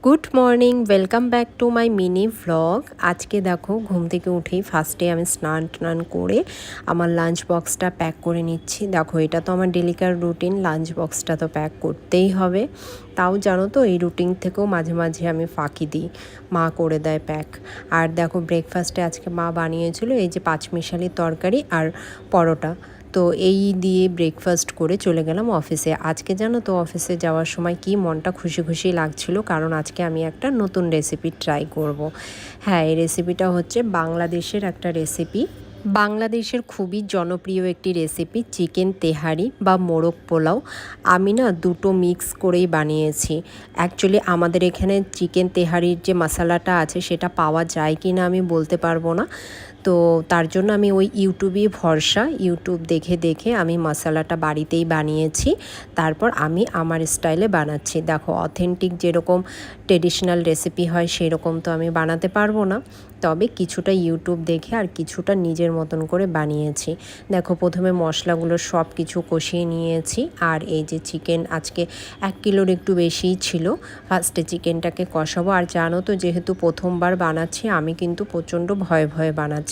Good morning, welcome back to my mini vlog. আজকে দেখো ঘুম থেকে উঠেই ফার্স্টে আমি স্নান করে আমার লাঞ্চ বক্সটা প্যাক করে নিচ্ছি। দেখো এটা তো আমার ডেলিকার রুটিন, লাঞ্চ বক্সটা তো প্যাক করতেই হবে। তাও জানো তো এই রুটিন থেকেও মাঝে মাঝে আমি ফাঁকি দিই, মা করে দেয় প্যাক। আর দেখো ব্রেকফাস্টে আজকে মা বানিয়েছিল এই যে পাঁচমিশালি তরকারি আর পরোটা। তো এই দিয়ে ব্রেকফাস্ট করে চলে গেলাম অফিসে। আজকে জানো তো অফিসে যাওয়ার সময় কি মনটা খুশি খুশি লাগছিল, কারণ আজকে আমি একটা নতুন রেসিপি ট্রাই করব। হ্যাঁ, এই রেসিপিটা হচ্ছে বাংলাদেশের একটা রেসিপি। বাংলাদেশের খুবই জনপ্রিয় একটি রেসিপি, চিকেন তেহারি বা মোরগ পোলাও। আমি না দুটো মিক্স করেই বানিয়েছি। অ্যাকচুয়ালি আমাদের এখানে চিকেন তেহারির যে মশলাটা আছে সেটা পাওয়া যায় কি না আমি বলতে পারবো না। তো তার জন্য আমি ওই ইউটিউবে ভরসা, ইউটিউব দেখে দেখে আমি মশলাটা বাড়িতেই বানিয়েছি। তারপর আমি আমার স্টাইলে বানাচ্ছি। দেখো অথেন্টিক যেরকম ট্রেডিশনাল রেসিপি হয় সেরকম তো আমি বানাতে পারবো না, তবে কিছুটা ইউটিউব দেখে আর কিছুটা নিজের মতন করে বানিয়েছি। দেখো প্রথমে মশলাগুলো সব কিছু কষিয়ে নিয়েছি। আর এই যে চিকেন আজকে 1 কিলোর একটু বেশিই ছিল। ফার্স্টে চিকেনটাকে কষাবো। আর জানো তো যেহেতু প্রথমবার বানাচ্ছি আমি কিন্তু প্রচণ্ড ভয়ে ভয়ে বানাচ্ছিলাম।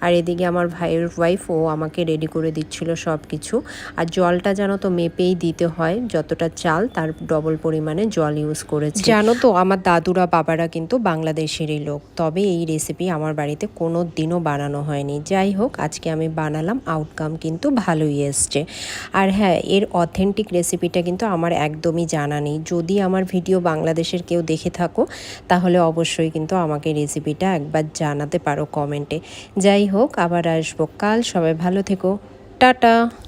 আর এদিকে আমার ভাইয়ের ওয়াইফ ও আমাকে রেডি করে দিচ্ছিল সব কিছু। আর জলটা জানো তো মেপেই দিতে হয়, যতটা চাল তার ডবল পরিমাণে জল ইউজ করেছি। জানো তো আমার দাদুরা বাবারা কিন্তু বাংলাদেশেরই লোক, তবে এই রেসিপি আমার বাড়িতে কোনো দিনও বানানো হয়নি। যাই হোক আজকে আমি বানালাম, আউটকাম কিন্তু ভালোই এসছে। আর হ্যাঁ, এর অথেন্টিক রেসিপিটা কিন্তু আমার একদমই জানা নেই। যদি আমার ভিডিও বাংলাদেশের কেউ দেখে থাকো তাহলে অবশ্যই কিন্তু আমাকে রেসিপিটা একবার জানাতে পারো কমেন্টে। যাই হোক আবার আসবো কাল, সবাই ভালো থেকো, টাটা।